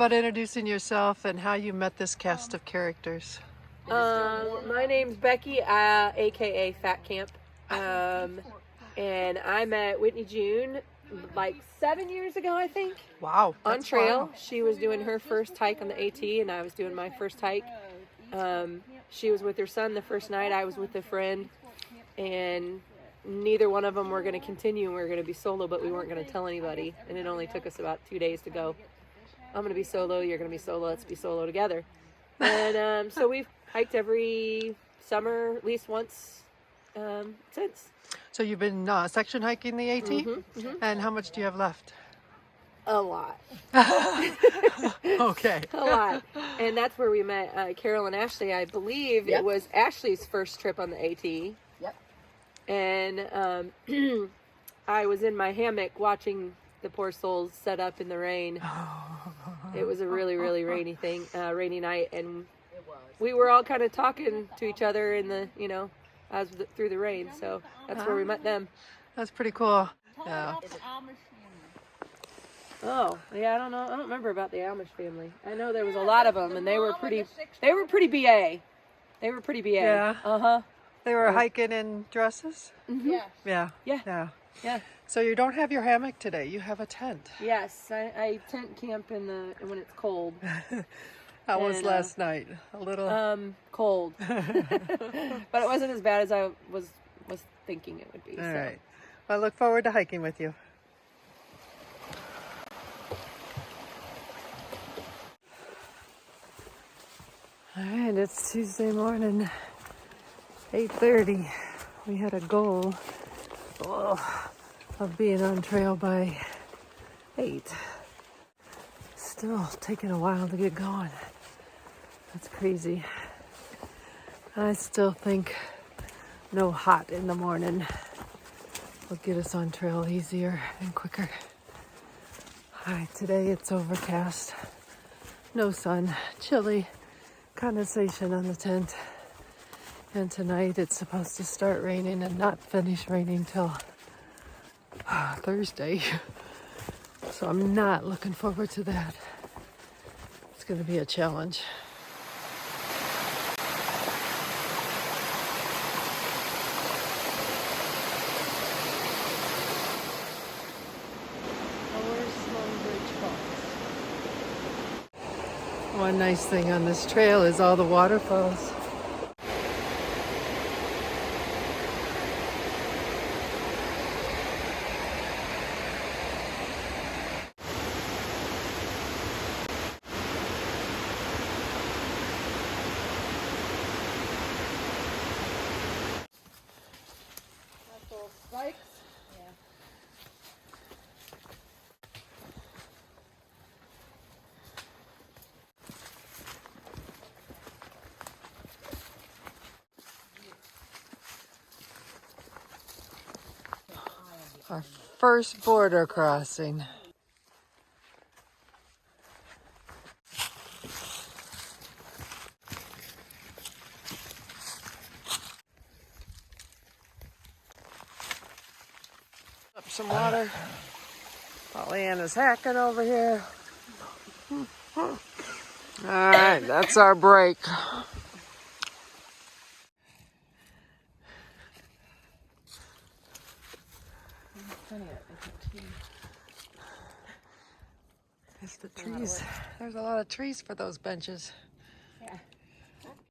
about introducing yourself and how you met this cast of characters? My name's Becky, aka Fat Camp, and I met Whitney June like 7 years ago, I think. Wow. On trail. She was doing her first hike on the AT, and I was doing my first hike. She was with her son the first night. I was with a friend, and neither one of them were going to continue, and we were going to be solo, but we weren't going to tell anybody, and it only took us about 2 days to go. I'm going to be solo, you're going to be solo, let's be solo together. And so we've hiked every summer, at least once, since. So you've been section hiking the AT? And how much do you have left? A lot. Okay. A lot. And that's where we met Carol and Ashley. I believe it was Ashley's first trip on the AT. Yep. And I was in my hammock watching the poor souls set up in the rain. It was a really, really rainy night, and we were all kind of talking to each other in the, as through the rain. So that's where we met them. That's pretty cool. Yeah. Oh, yeah, I don't know. I don't remember about the Amish family. I know there was a lot of them, and they were pretty BA. They were pretty BA. Yeah. Uh-huh. They were hiking in dresses? Yeah. Yeah. Yeah. Yeah. So you don't have your hammock today. You have a tent. Yes, I tent camp when it's cold. How was last night? A little cold. But it wasn't as bad as I was thinking it would be. All right. Well, I look forward to hiking with you. All right, it's Tuesday morning, 8:30. We had a goal of being on trail by 8. Still taking a while to get going. That's crazy. I still think no hot in the morning will get us on trail easier and quicker. All right, today it's overcast, no sun, chilly, condensation on the tent. And tonight it's supposed to start raining and not finish raining till Thursday. So I'm not looking forward to that. It's going to be a challenge. Sloan Bridge Falls. One nice thing on this trail is all the waterfalls. Spikes? Yeah. Our first border crossing. Up some water. Pollyanna's hacking over here. All right, that's our break. It's the trees. There's a lot of trees for those benches. Yeah.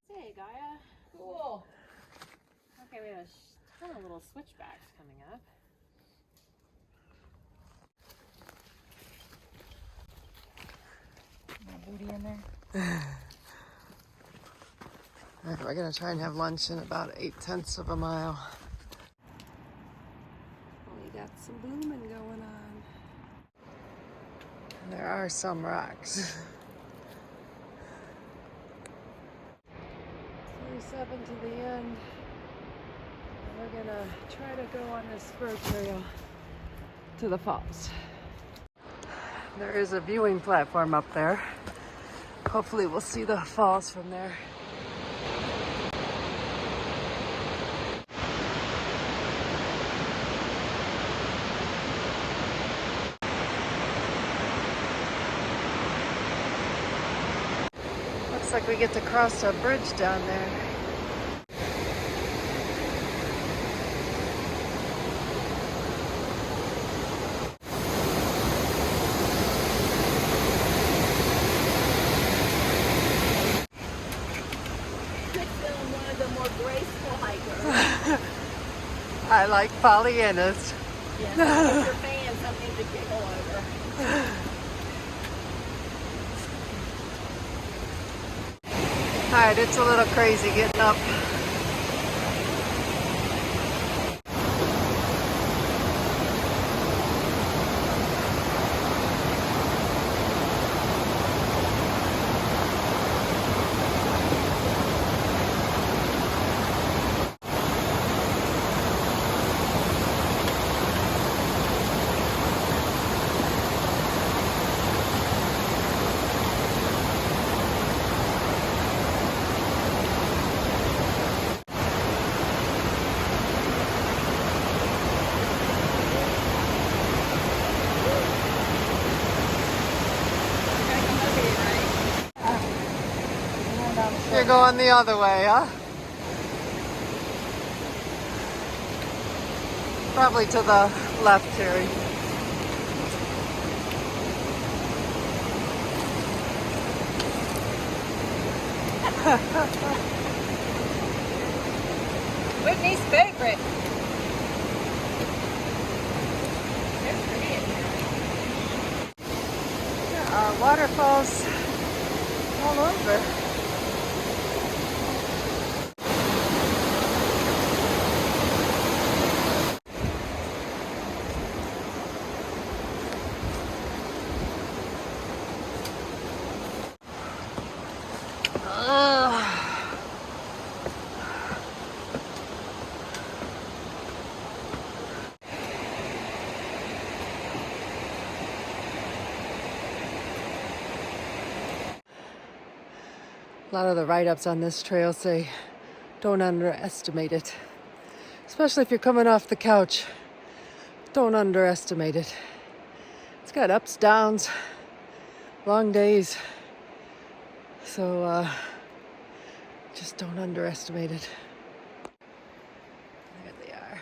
Hey, Gaia. Cool. Okay, we have a ton of little switchbacks coming up. Booty in there. All right, we're gonna try and have lunch in about 0.8 of a mile. We got some blooming going on. There are some rocks. 37 to the end. We're gonna try to go on this spur trail to the falls. There is a viewing platform up there. Hopefully we'll see the falls from there. Looks like we get to cross a bridge down there. One of the more graceful hikers. I like Pollyannas. Yeah, if you're fans, something to giggle over. Alright, it's a little crazy getting up. You're going the other way, huh? Probably to the left, Terry. Whitney's favorite. There are waterfalls all over. A lot of the write-ups on this trail say don't underestimate it. Especially if you're coming off the couch. Don't underestimate it. It's got ups, downs, long days. So just don't underestimate it. There they are.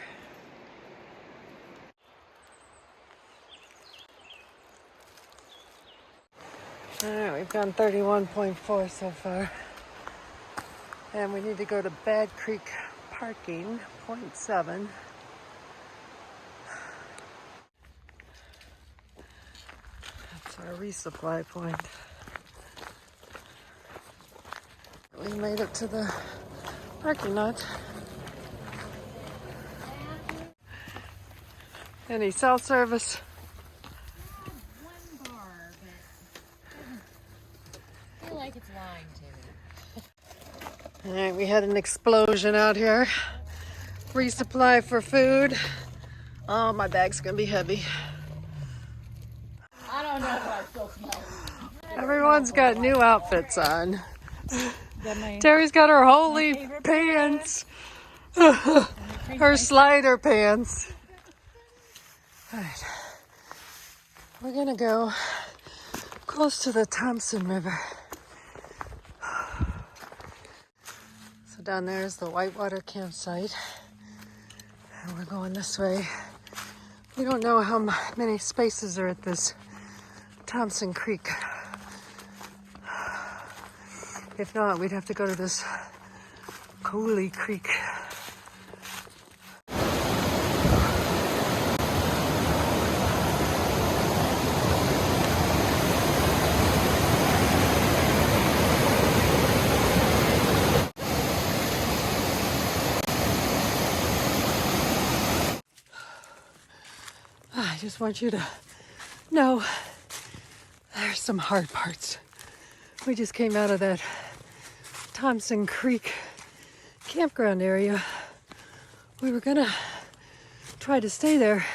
Alright, we've gone 31.4 so far. And we need to go to Bad Creek Parking, 0.7. That's our resupply point. We made it to the parking lot. Any cell service? One bar, but I feel like it's lying to me. All right, we had an explosion out here. Resupply for food. Oh, my bag's gonna be heavy. I don't know if I still smell. Everyone's got new outfits on. Terry's got her holy pants. Her slider pants. All right. We're gonna go close to the Thompson River. So down there is the Whitewater campsite. And we're going this way. We don't know how many spaces are at this Thompson Creek. If not, we'd have to go to this Coley Creek. I just want you to know there's some hard parts. We just came out of that Thompson Creek Campground area. We were gonna try to stay there,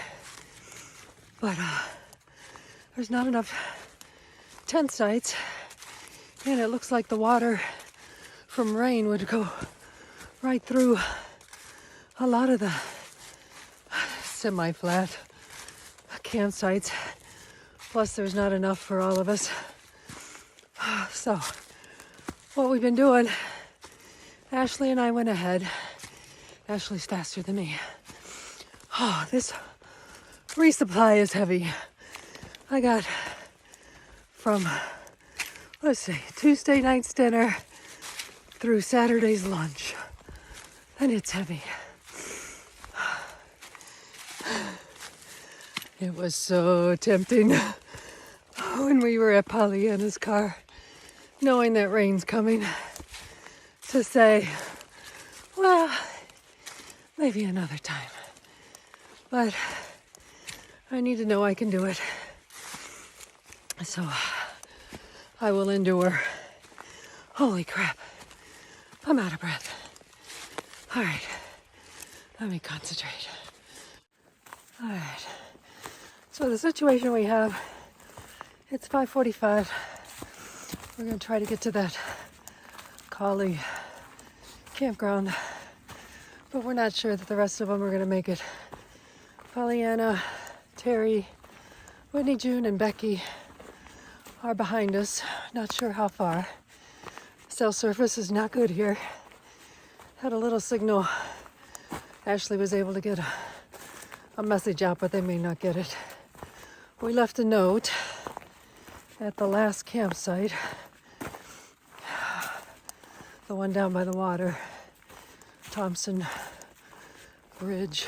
but there's not enough tent sites, and it looks like the water from rain would go right through a lot of the semi-flat campsites. Plus there's not enough for all of us. So what we've been doing. Ashley and I went ahead. Ashley's faster than me. Oh, this resupply is heavy. I got from, let's see, Tuesday night's dinner through Saturday's lunch. And it's heavy. It was so tempting when we were at Pollyanna's car, knowing that rain's coming, to say, well, maybe another time. But I need to know I can do it. So I will endure. Holy crap. I'm out of breath. All right. Let me concentrate. All right. So the situation we have, it's 5:45. We're going to try to get to that Coley campground, but we're not sure that the rest of them are going to make it. Pollyanna, Terry, Whitney, June, and Becky are behind us. Not sure how far. Cell service is not good here. Had a little signal. Ashley was able to get a message out, but they may not get it. We left a note at the last campsite, the one down by the water, Thompson Bridge.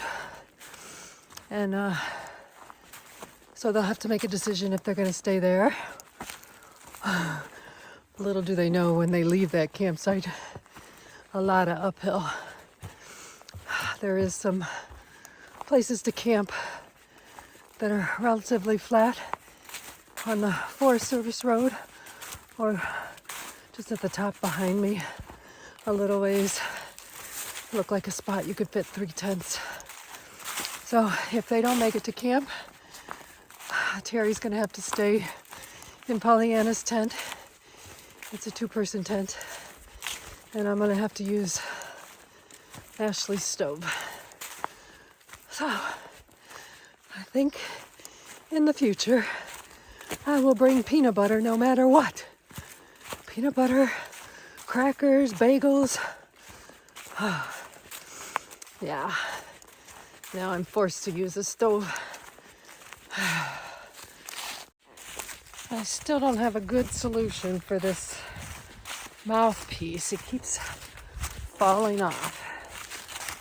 And so they'll have to make a decision if they're going to stay there. Little do they know when they leave that campsite, a lot of uphill. There is some places to camp that are relatively flat on the Forest Service Road, or just at the top behind me, a little ways. Look like a spot you could fit 3 tents. So if they don't make it to camp, Terry's gonna have to stay in Pollyanna's tent. It's a 2-person tent, and I'm gonna have to use Ashley's stove. So I think in the future I will bring peanut butter no matter what. Peanut butter, crackers, bagels. Yeah. Now I'm forced to use a stove. I still don't have a good solution for this mouthpiece. It keeps falling off.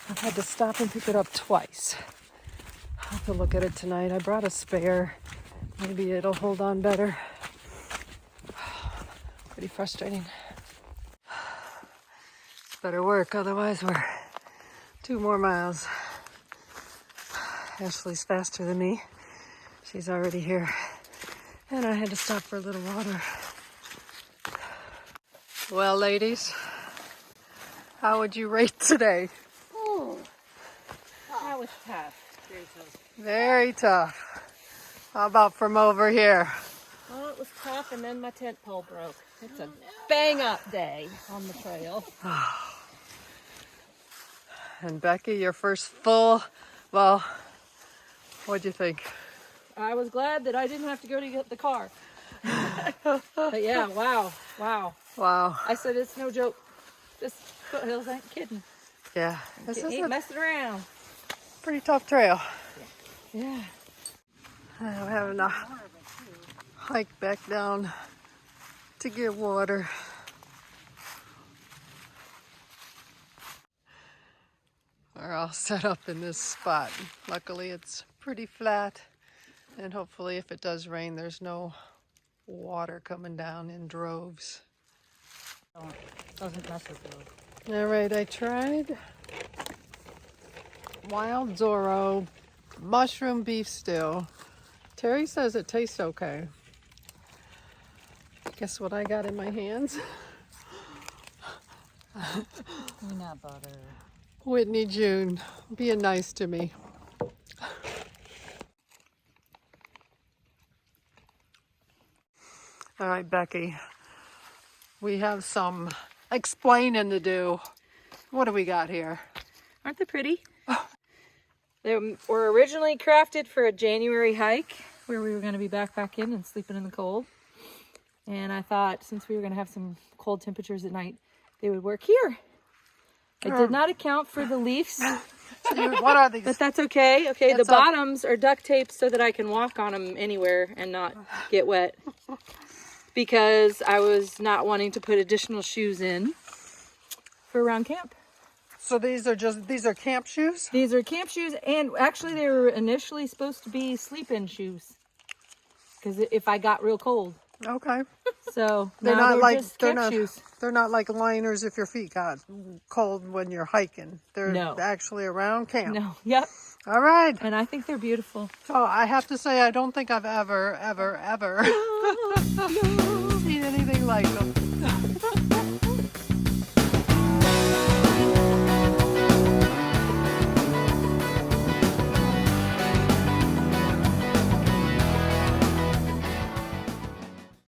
I've had to stop and pick it up twice. I'll have to look at it tonight. I brought a spare. Maybe it'll hold on better. Pretty frustrating. It's better work, otherwise we're 2 more miles. Ashley's faster than me. She's already here. And I had to stop for a little water. Well, ladies, how would you rate today? Oh, that was tough. Very tough. How about from over here? Well, it was tough, and then my tent pole broke. It's a bang-up day on the trail. And Becky, your first full, well, what'd you think? I was glad that I didn't have to go to get the car. But yeah, wow. Wow. I said, it's no joke. This Foothills ain't kidding. Yeah. This is Ain't a messing around. pretty tough trail. Yeah. I'm having to hike back down to get water. We're all set up in this spot. Luckily, it's pretty flat, and hopefully if it does rain, there's no water coming down in droves. Doesn't mess with you. All right, I tried Wild Zorro mushroom beef stew. Terry says it tastes okay. Guess what I got in my hands? Peanut butter. Whitney June being nice to me. All right, Becky, we have some explaining to do. What do we got here? Aren't they pretty? They were originally crafted for a January hike where we were going to be backpacking and sleeping in the cold. And I thought since we were going to have some cold temperatures at night, they would work here. I did not account for the leaves. What are these? But that's okay. Okay, That's the bottoms are duct taped so that I can walk on them anywhere and not get wet. Because I was not wanting to put additional shoes in for around camp. So these are camp shoes? These are camp shoes, and actually they were initially supposed to be sleep-in shoes. Because if I got real cold. Okay. So They're now not like just camp shoes. They're not like liners if your feet got cold when you're hiking. They're actually around camp. No. Yep. All right. And I think they're beautiful. So I have to say I don't think I've ever seen anything like them.